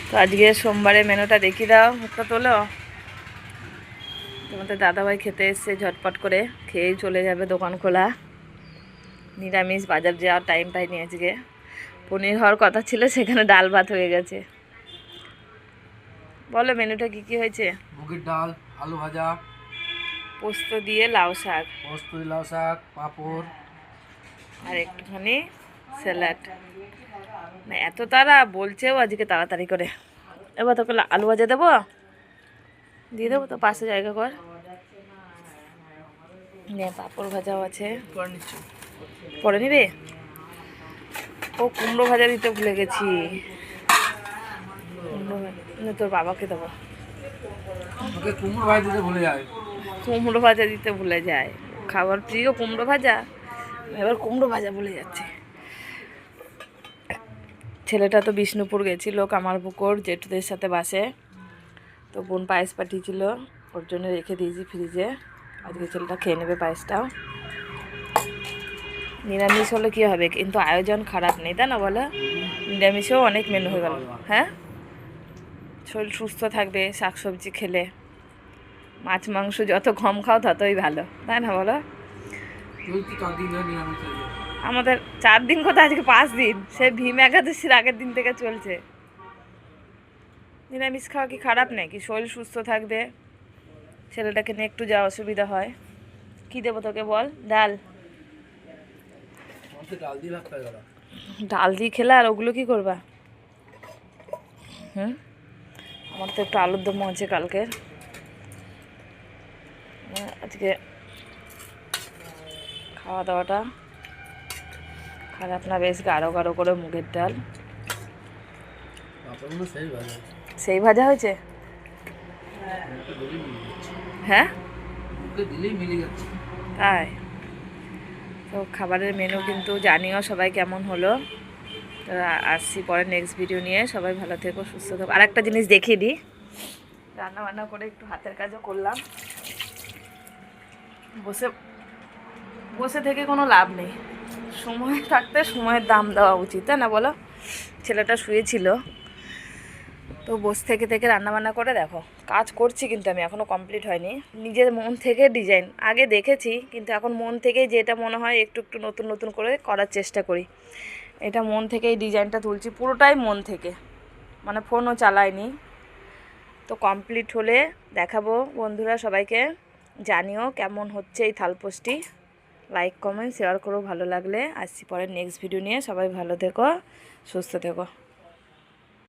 তো আজকে সোমবারের মেনুটা দেখিয়ে দাও, মুখটা তোলো। তোমাদের দাদাভাই খেতে এসছে, ঝটপট করে খেয়েই চলে যাবে, দোকান খোলা। নিরামিষ, বাজার যাওয়ার টাইম পাইনি আজকে। পনির হওয়ার কথা ছিল, সেখানে ডাল ভাত হয়ে গেছে। বলো মেনুটা কি কি হয়েছে? মুগের ডাল, আলু ভাজা, পোস্ত দিয়ে লাউ শাক, লাউ শাক, পাঁপড় আর একটুখানি স্যালাড। না এত তারা বলছেও আজকে তাড়াতাড়ি করে। এবার তোকে আলু ভাজা দেবো, দিয়ে দেবো তো, পাশে জায়গা কর। নে পাঁপড় ভাজাও আছে, পরে নিবে। ও কুমড়ো ভাজা দিতে ভুলে গেছি। কুমড়ো ভাজা তোর বাবাকে দেবো। কুমড়ো ভাজা দিতে ভুলে যায়। কুমড়ো ভাজা দিতে ভুলে যায়, খাবার প্রিয় কুমড়ো ভাজা, এবার কুমড়ো ভাজা ভুলে যাচ্ছে। ছেলেটা তো বিষ্ণুপুর গেছিলো, কামারপুকুর জেঠুদের সাথে বাসে। তো বোন পায়েস পাঠিয়েছিল, ওর জন্য রেখে দিয়েছি ফ্রিজে। আজকে ছেলেটা খেয়ে নেবে পায়েসটাও। নিরামিষ হলে কী হবে, কিন্তু আয়োজন খারাপ নেই, তাই না বলো? নিরামিষেও অনেক মেনু হয়ে গেল। হ্যাঁ, শরীর সুস্থ থাকবে শাকসবজি খেলে। মাছ মাংস যত কম খাও ততই ভালো, তাই না বলো? আমাদের 4 দিন কোথায়, আজকে 5 দিন। সে ভীম একাদশীর আগের দিন থেকে চলছে। নিরামিষ খাওয়া কি খারাপ নাকি? শরীর সুস্থ থাকবে। ছেলেটাকে নিয়ে একটু যা অসুবিধা হয়। কি দেবো তোকে বল? ডাল? ডাল দিয়ে খেলে আর ওগুলো কি করবা? আমার তো একটু আলুর দম আছে কালকে। আজকে খাওয়া দাওয়াটা খারাপ না, বেশ গাঢ় গাঢ় করে মুগের ডাল। সেই ভাজা হয়েছে? হ্যাঁ তাই তো খাবারের মেনু কিন্তু জানিও সবাই কেমন হলো। তো আসছি পরে নেক্সট ভিডিও নিয়ে। সবাই ভালো থেকো, সুস্থ থেকো। আর একটা জিনিস দেখিয়ে দিই, রান্না বান্না করে একটু হাতের কাজও করলাম। বসে বসে থেকে কোনো লাভ নেই, সময় থাকতে সময়ের দাম দেওয়া উচিত, তাই না বলো? ছেলেটা শুয়েছিল, তো বসে থেকে থেকে রান্নাবান্না করে দেখো কাজ করছি, কিন্তু আমি এখনও কমপ্লিট হয়নি। নিজের মন থেকে ডিজাইন আগে দেখেছি, কিন্তু এখন মন থেকেই যেটা মনে হয় একটু একটু নতুন নতুন করে করার চেষ্টা করি। এটা মন থেকেই ডিজাইনটা তুলছি, পুরোটাই মন থেকে, মানে ফোনও চালাইনি। তো কমপ্লিট হলে দেখাবো বন্ধুরা, সবাইকে জানিও কেমন হচ্ছে এই থালপোস্টটি। লাইক কমেন্ট শেয়ার করো ভালো লাগলে। আসছি পরে নেক্সট ভিডিও নিয়ে। সবাই ভালো থেকো, সুস্থ থেকো।